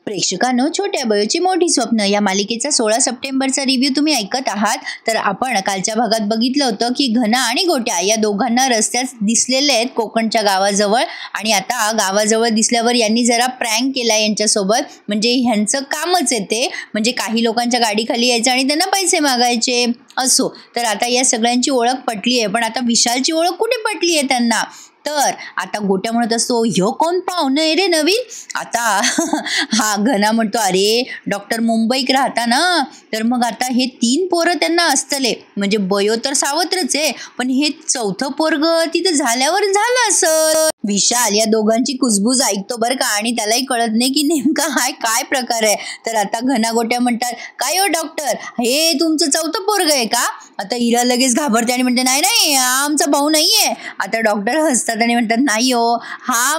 प्रेक्षकांनो, छोट्या बयोची मोठी स्वप्न या मालिकेचा 16 सप्टेंबरचा रिव्ह्यू तुम्ही ऐकत आहात। तर आपण कालच्या भागात बघितलं होतं की घना आणि गोट्या या दोघांना रस्त्यात दिसलेले आहेत कोकणच्या गावाजवळ, आणि आता गावाजवळ दिसल्यावर यांनी जरा प्रँक केला यांच्यासोबत। म्हणजे ह्यांचं कामच आहे ते, म्हणजे काही लोकांच्या गाडीखाली यायचं आणि त्यांना पैसे मागायचे असो। तर आता या सगळ्यांची ओळख पटली आहे, पण आता विशालची ओळख कुठे पटली आहे त्यांना? तर आता गोट्या म्हणत असतो, ह्यो कोण पाहुणं आहे रे नवीन? आता हा घना म्हणतो, अरे डॉक्टर मुंबईक राहता ना, तर मग आता हे 3 पोरं त्यांना असतले, म्हणजे बयो तर सावत्रच आहे, पण हे चौथं पोरग तिथे झाल्यावर झालं असं। विशाल या दोघांची कुजबूज ऐकतो बरं का, आणि त्यालाही कळत नाही की नेमका हाय काय प्रकार आहे। तर आता घना गोट्या म्हणतात, काय हो डॉक्टर, हे तुमचं चौथं पोरग आहे का? आता इरा लगेच घाबरते आणि म्हणते, नाही नाही, आमचा भाऊ नाहीये। आता डॉक्टर हसतात आणि म्हणतात, नाही हो, हा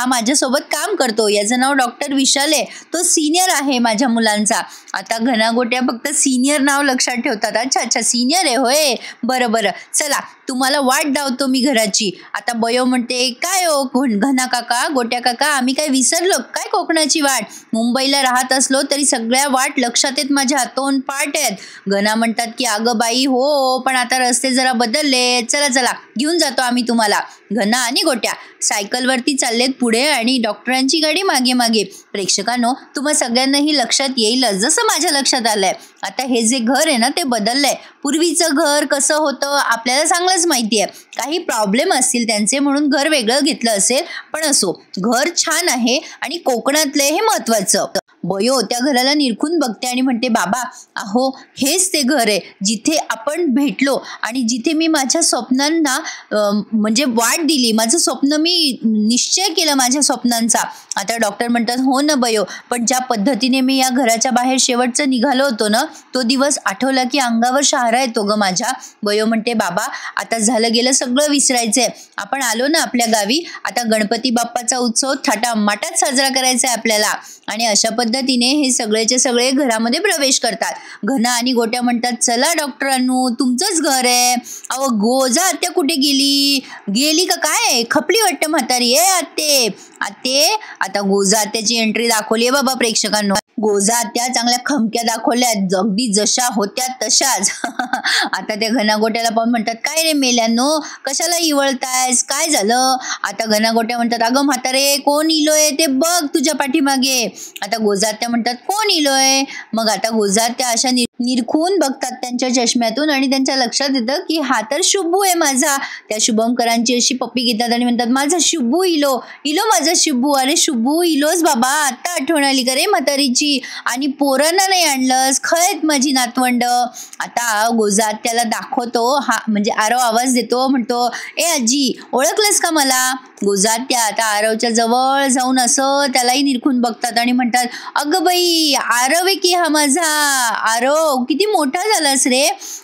माझ्यासोबत काम करतो, याचं नाव डॉक्टर विशाल आहे, तो सिनियर आहे माझ्या मुलांचा। आता घना गोट्या फक्त सिनियर नाव लक्षात ठेवतात। अच्छा सिनियर आहे होय, बरं चला तुम्हाला वाट दावतो मी घराची। आता बयो म्हणते, काय हो घना काका, गोट्या काका, आम्ही काय विसरलो काय कोकणाची वाट? मुंबईला राहत असलो तरी सगळ्या वाट लक्षात आहेत माझ्या, तोंड पाठ आहेत। घना म्हणतात की अगं बाई हो, पण आता रस्ते जरा बदलले, चला घेऊन जातो आम्ही तुम्हाला। घना आणि गोट्या सायकलवरती चाललेत पुढे आणि डॉक्टरांची गाडी मागे मागे। प्रेक्षकांनो, तुम्हा सगळ्यांनाही लक्षात येईलच जसं माझ्या लक्षात आलंय। आता हे जे घर आहे ना, ते बदललंय। पूर्वीचं घर कसं होतं आपल्याला चांगलंच माहिती आहे, काही प्रॉब्लेम असतील त्यांचे म्हणून घर वेगळं घेतलं असेल, पण असो, घर छान आहे आणि कोकणातले हे महत्वाचं। बयो त्या घराला निरखून बघते आणि म्हणते, बाबा अहो, हेच ते घर आहे जिथे आपण भेटलो आणि जिथे मी माझ्या स्वप्नांना म्हणजे वाट दिली, माझं स्वप्न मी निश्चय केला माझ्या स्वप्नांचा। आता डॉक्टर म्हणतात, हो ना बयो, पण ज्या पद्धतीने मी या घराच्या बाहेर शेवटचं निघालो होतो ना, तो दिवस आठवला की अंगावर शहारा येतो ग माझ्या। बयो म्हणते, बाबा आता झालं गेलं सगळं विसरायचंय, आपण आलो ना आपल्या गावी, आता गणपती बाप्पाचा उत्सव थाटामाटात साजरा करायचा आहे आपल्याला। आणि अशा पद्धतीने हे सगळेचे सगळे घरामध्ये प्रवेश करतात। घना आणि गोट्या म्हणतात, चला डॉक्टरांनो, तुमचंच घर आहे। अहो गोजा आत्या कुठे गेली का काय? खपली वाटतं म्हातारी आहे आत्ते। आता गोजा आत्याची एंट्री दाखवली बाबा प्रेक्षकांनो। गोजा आत्या चांगल्या खमक्या दाखवल्या, अगदी जशा होत्या तशाच। आता त्या घना गोट्याला पाहून म्हणतात, काय रे मेल्यांनो, कशाला इवळतायस, काय झालं? आता घना गोट्या म्हणतात, अगं म्हातारे, कोण इलोय ते बघ तुझ्या पाठीमागे। आता गोजा आत्या म्हणतात, कोण इलोय? मग आता गोजा आत्या अशा निरखून बघतात त्यांच्या चष्म्यातून आणि त्यांच्या लक्षात येतं की हा तर शुभू आहे माझा। त्या शुभमकरांची अशी पप्पी घेतात आणि म्हणतात, माझा शुभू इलो माझा शुभू। अरे शुभू इलोस बाबा, आता आठवण आली का रे म्हातारीची? आणि पोरांना नाही आणलंस, खयत माझी नातवंड। आता गोजा त्याला दाखवतो, हा म्हणजे आरव आवाज देतो, म्हणतो, ए आजी, ओळखलंस का मला? गोजा त्या आता आरवच्या जवळ जाऊन असं त्यालाही निरखून बघतात आणि म्हणतात, अगं बाई, आरव आहे की हा माझा। आरव किती मोठा झालास रे?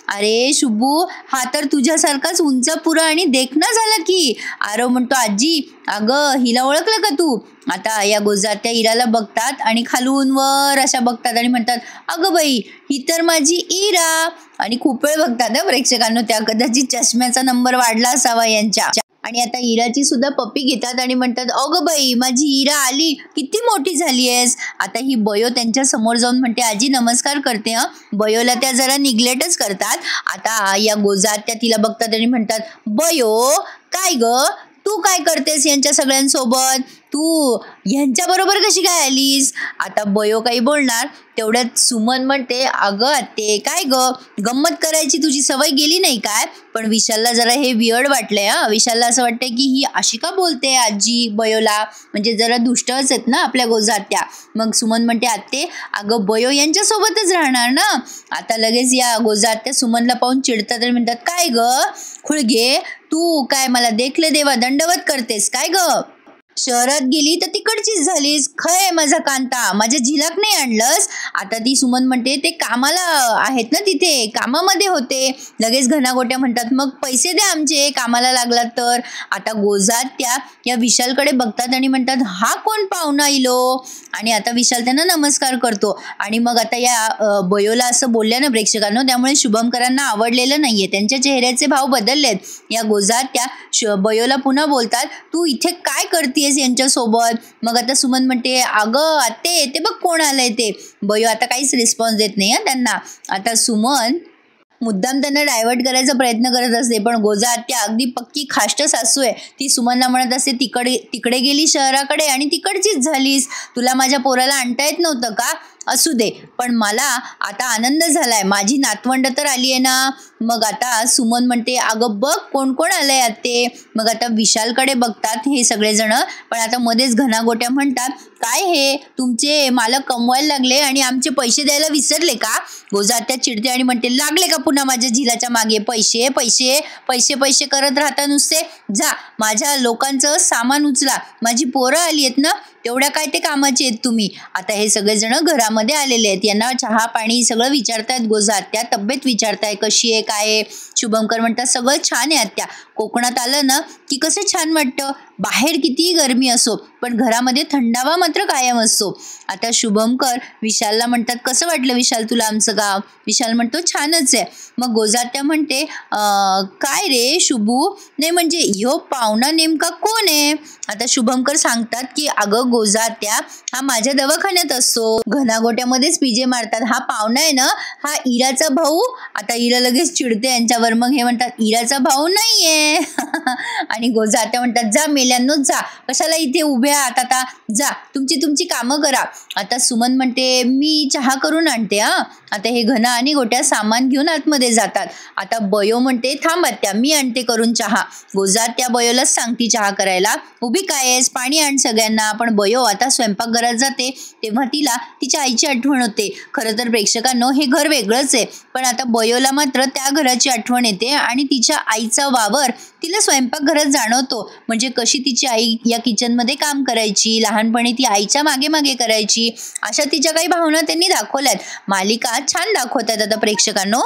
अरे शुभू, हा तर तुझ्यासारखाच उंच पुरा आणि देखणा झाला की। आरव म्हणतो, आजी अगं, हिला ओळखलं का तू? आता या गोजा त्या इराला बघतात आणि खालून वर अशा बघतात आणि म्हणतात, अगं बाई, ही तर माझी इरा। आणि खूप वेळ बघतात प्रेक्षकांनो, त्या कदाचित चष्म्याचा नंबर वाढला असावा यांच्या। आणि आता इराची सुद्धा पप्पी घेतात आणि म्हणतात, अगं बाई, माझी इरा आली, किती मोठी झाली आहेस। आता ही बयो त्यांच्या समोर जाऊन म्हणते, आजी नमस्कार करते। बयोला त्या जरा निग्लेक्टच करतात। आता या गोजा त्या तिला बघतात आणि म्हणतात, बयो काय ग, तू काय करतेस यांच्या सगळ्यांसोबत? तू यांच्या बरोबर कशी काय आलीस? आता बयो काही बोलणार तेवढ्यात सुमन म्हणते, अगं ते काय ग, गंमत करायची तुझी सवय गेली नाही काय? पण विशालला जरा हे वियर्ड वाटलंय। विशालला असं वाटतंय की ही अशी का बोलते आजी बयोला, म्हणजे जरा दुष्टच आहेत ना आपल्या गोजात्या। मग सुमन म्हणते, आत्ते अगं बयो यांच्यासोबतच राहणार ना। आता लगेच या गोजात्या सुमनला पाहून चिडतात आणि म्हणतात, काय ग खुळगे, तू काय मला देखले देवा दंडवत करतेस काय ग? शहरात गेली तर तिकडचीच झालीस, खय माझा कांता, माझ्या झिलाक नाही आणलंस। आता ती सुमन म्हणते, ते कामाला आहेत ना, तिथे कामामध्ये होते। लगेच घना गोट्या म्हणतात, मग पैसे द्या आमचे, कामाला लागलात तर। आता गोजात त्या या विशालकडे बघतात आणि म्हणतात, हा कोण पाहुणा इलो? आणि आता विशाल त्यांना नमस्कार करतो. आणि मग आता या बयोला असं बोलल्यानं प्रेक्षकांनो, त्यामुळे शुभमकरांना आवडलेलं नाहीये. त्यांच्या चेहऱ्याचे भाव बदललेत. या गोजात्या बयोला पुन्हा बोलतात, तू इथे काय करतेस यांच्यासोबत? मग आता सुमन म्हणते, अगं आते ते बघ कोण आलंय ते. बयो आता काहीच रिस्पॉन्स देत नाही त्यांना. आता सुमन मुद्दाम त्यांना डायव्हर्ट करायचा प्रयत्न करत असते, पण गोजा आत्या अगदी पक्की खाष्ट सासू आहे. ती सुमनला म्हणत असते, तिकडे गेली शहराकडे आणि तिकडचीच झालीस. तुला माझ्या पोराला आणता येत नव्हतं का? असू दे, पण मला आता आनंद झालाय, माझी नातवंड तर आली आहे ना. मग आता सुमन म्हणते, अगं बघ कोण कोण आलंय आते. मग आता विशालकडे बघतात हे सगळेजण, पण आता मध्येच घनागोट्या म्हणतात, काय हे तुमचे मालक कमवायला लागले आणि आमचे पैसे द्यायला विसरले का? गोजात्या चिडते आणि म्हणते, लागले का पुन्हा माझ्या झिलाच्या मागे पैसे पैसे पैसे पैसे करत राहता नुसते. जा माझ्या लोकांचं सामान उचला, माझी पोरं आली आहेत ना, तेवढ्या काय ते कामाचे आहेत तुम्ही. आता हे सगळेजण घरामध्ये आलेले आहेत. यांना चहा पाणी सगळं विचारतायत. गोजात्या तब्येत विचारताय, कशी आहे काय आहे. शुभमकर म्हणतात, सगळं छान आहे आत्या. कोकणात आलं ना की कसं छान वाटतं. बाहेर कितीही गरमी असो पण घरामध्ये थंडावा मात्र कायम असतो. आता शुभमकर विशालला म्हणतात, कसं वाटलं विशाल तुला आमचं गाव? विशाल म्हणतो, छानच आहे. मग गोजात्या म्हणते, काय रे शुभू, नाही म्हणजे ह्यो पाहुणा नेमका कोण आहे? आता शुभमकर सांगतात की अगं गोजात्या, हा माझ्या दवाखान्यात असतो. घनागोट्यामध्येच पीजे मारतात. हा पाहुणा आहे ना, हा इराचा भाऊ. आता इरा लगेच चिडते यांच्यावर. मग हे म्हणतात, इराचा भाऊ नाहीये. आणि गोजात्या म्हणतात, जा मेल्यांनो जा, कशाला इथे उभे आहात, आता जा तुमची कामं करा. आता सुमन म्हणते, मी चहा करून आणते हा. आता हे घना आणि गोट्या सामान घेऊन आतमध्ये जातात. आता बयो म्हणते, थांब आत्या मी आणते करून चहा. गोजात्या बयोलाच सांगती चहा करायला. उभी काय आहेस, पाणी आण सगळ्यांना. पण बयो आता स्वयंपाकघरात जाते तेव्हा तिला तिच्या आईची आठवण होते. खरं तर प्रेक्षकांनो, हे घर वेगळंच आहे, पण आता बयोला मात्र त्या घराची आठवण येते आणि तिच्या आईचा वावर तिला स्वयंपाकघरात जाणवतो. म्हणजे कशी तिची आई या किचनमध्ये काम करायची, लहानपणी ती आईच्या मागे मागे करायची, अशा तिच्या काही भावना त्यांनी दाखवल्यात. मालिका छान दाखवतात आता प्रेक्षकांनो.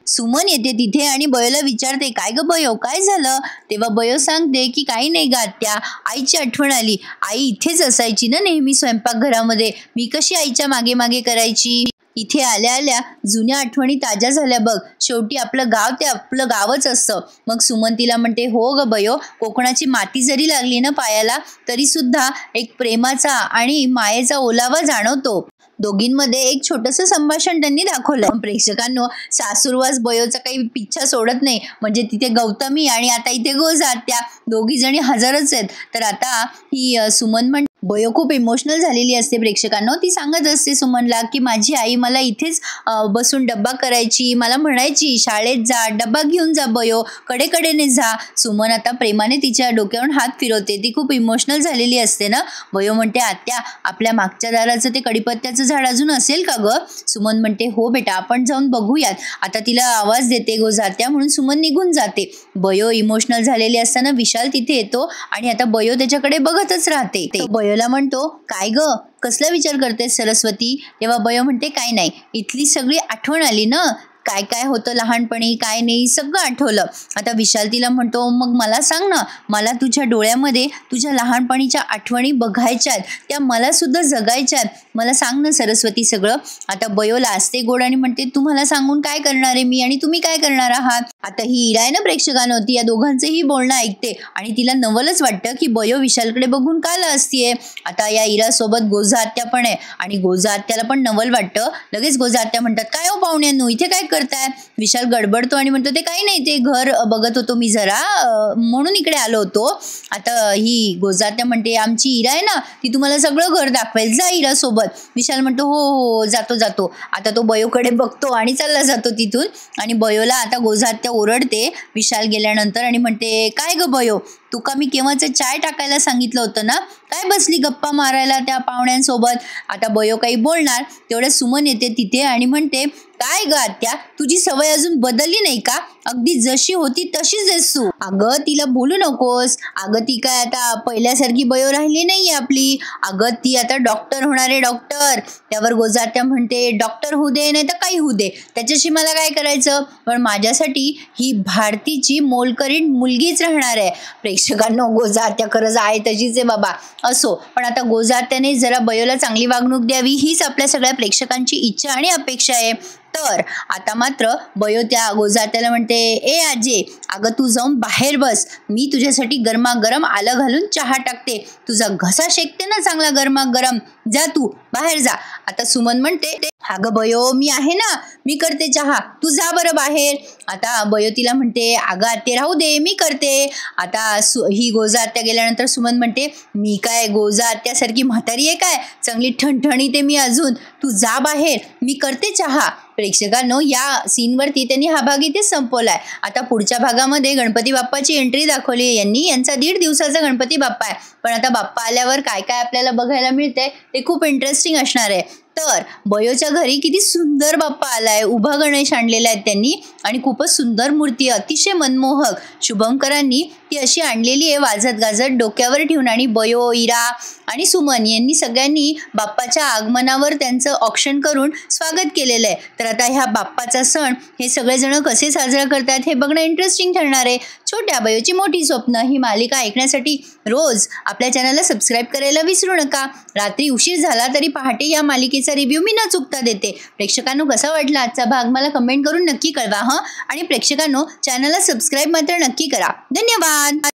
सुमन येते तिथे आणि बयोला विचारते, काय ग बयो काय झालं? तेव्हा बयो सांगते की काही नाही ग आत्या, आईची आठवण आली. आई इथेच असायची ना नेहमी स्वयंपाकघरामध्ये, मी कशी आईच्या मागे मागे करायची. इथे आल्या आल्या जुन्या आठवणी ताज्या झाल्या बघ. शेवटी आपलं गाव ते आपलं गावच असतं. मग सुमन तिला म्हणते, हो ग बयो, कोकणाची माती जरी लागली ना पायाला तरी सुद्धा एक प्रेमाचा आणि मायेचा ओलावा जाणवतो. दोघींमध्ये एक छोटंसं संभाषण त्यांनी दाखवलं. प्रेक्षकांनो, सासूरवास बयोचा काही पिच्छा सोडत नाही. म्हणजे तिथे गौतमी आणि आता इथे गोजात्या, दोघी जणी हजरच आहेत. तर आता ही सुमन बयो खूप इमोशनल झालेली असते प्रेक्षकांनो. ती सांगत असते सुमनला की माझी आई मला इथेच बसून डब्बा करायची, मला म्हणायची शाळेत जा, डब्बा घेऊन जा बयो, कडेकडेने जा. सुमन आता प्रेमाने तिच्या डोक्यावरून हात फिरवते. ती खूप इमोशनल झालेली असते ना. बयो म्हणते, आत्या आपल्या मागच्या दाराचं ते कडीपत्त्याचं झाड अजून असेल का ग? सुमन म्हणते, हो बेटा आपण जाऊन बघूयात. आता तिला आवाज देते गोजात्या, म्हणून सुमन निघून जाते. बयो इमोशनल झालेली असताना विशाल तिथे येतो आणि आता बयो त्याच्याकडे बघतच राहते. बयोला म्हणतो, काय ग कसला विचार करते सरस्वती? तेव्हा बयो म्हणते, काय नाही, इथली सगळी आठवण आली ना, काय काय होतं लहानपणी काय नाही सगळं आठवलं. आता विशाल तिला म्हणतो, मग मला सांग ना, मला तुझ्या डोळ्यामध्ये तुझ्या लहानपणीच्या आठवणी बघायच्यात, त्या मला सुद्धा जगायच्यात, मला सांग ना सरस्वती सगळं. आता बयो लाजते गोड आणि म्हणते, तुम्हाला सांगून काय करणार आहे मी आणि तुम्ही काय करणार आहात? आता ही इरा आहे ना प्रेक्षकांनो, ती या दोघांचंही बोलणं ऐकते आणि तिला नवलच वाटतं की बयो विशालकडे बघून का लाजतीये. आता या इरासोबत गोजात्या पण आहे आणि गोजात्याला पण नवल वाटतं. लगेच गोजात्या म्हणतात, काय हो पाहुण्यांनो इथे काय करताय? विशाल गडबडतो आणि म्हणतो, ते काही नाही, ते घर बघत होतो मी जरा, म्हणून इकडे आलो होतो. आता ही गोजात्या म्हणते, आमची इरा आहे ना, ती तुम्हाला सगळं घर दाखवेल, जा इरा सोबत. विशाल म्हणतो, हो हो जातो जातो. आता तो बयोकडे बघतो आणि चालला जातो तिथून. आणि बयोला आता गोजात्या ओरडते विशाल गेल्यानंतर आणि म्हणते, काय ग बयो, तुका मी केव्हाचं चाय टाकायला सांगितलं होतं ना, काय बसली गप्पा मारायला त्या पाहुण्यांसोबत? आता बयो काही बोलणार तेवढ्या सुमन येते तिथे आणि म्हणते, काय ग आत्या तुझी सवय अजून बदलली नाही का? अगदी जशी होती तशीच आहेस तू. अगं तिला बोलू नकोस. अगं ती काय आता पहिल्यासारखी बयो राहिली नाहीये आपली. अगं ती आता डॉक्टर होणार आहे, डॉक्टर. त्यावर गोजात्या म्हणते डॉक्टर होऊ दे नाही तर काही होऊ दे, त्याच्याशी मला काय करायचं. पण माझ्यासाठी ही भारतीची मोलकरीण मुलगीच राहणार आहे. प्रेक्षकांनो, गोजात्या खरंच आहे तशीच आहे बाबा. असो, पण आता गोजात्याने जरा बयोला चांगली वागणूक द्यावी हीच आपल्या सगळ्या प्रेक्षकांची इच्छा आणि अपेक्षा आहे. तर आता मात्र बयो त्या गोजात्याला म्हणते, ए आजे, अगं तू जाऊन बाहेर बस. मी तुझ्यासाठी गरमागरम आलं घालून चहा टाकते. तुझा घसा शेकते ना चांगला गरमागरम. जा तू बाहेर जा. आता सुमन म्हणते, अगं बयो मी आहे ना, मी करते चहा, तू जा बरं बाहेर. आता बयो तिला म्हणते, अगं ते राहू दे, मी करते. आता ही गोजा आत्या गेल्यानंतर सुमन म्हणते, मी काय गोजा आत्यासारखी म्हातारी आहे काय, चांगली ठणठणीत आहे मी अजून. तू जा बाहेर, मी करते चहा. प्रेक्षकांनो, या सीनवरती त्यांनी हा भाग इथे संपवलाय. आता पुढच्या भागामध्ये गणपती बाप्पाची एंट्री दाखवली. यांचा 1.5 दिवसाचा गणपती बाप्पा आहे. पण आता बाप्पा आल्यावर काय काय आपल्याला बघायला मिळते ते खूप इंटरेस्टिंग असणार आहे. तर बयोच्या घरी किती सुंदर बाप्पा आलाय. उभा गणेश आणलेला आहे त्यांनी आणि खूपच सुंदर मूर्ती, अतिशय मनमोहक. शुभंकरांनी ती अशी आणलेली आहे वाजत गाजत डोक्यावर ठेवून. आणि बयो, इरा आणि सुमन यांनी सगळ्यांनी बाप्पाच्या आगमनावर त्यांचं ऑक्शन करून स्वागत केलेलं आहे. तर आता ह्या बाप्पाचा सण हे सगळेजण कसे साजरा करतात हे बघणं इंटरेस्टिंग ठरणार आहे. छोट्या बयोची मोठी स्वप्न ही मालिका ऐकण्यासाठी रोज आपल्या चॅनलला सबस्क्राईब करायला विसरू नका. रात्री उशीर झाला तरी पहाटे या मालिकेचा रिव्ह्यू मी न चुकता देते. प्रेक्षकांनो, कसा वाटला आजचा भाग मला कमेंट करून नक्की कळवा. आणि प्रेक्षकांनो, चॅनलला सबस्क्राईब मात्र नक्की करा. धन्यवाद.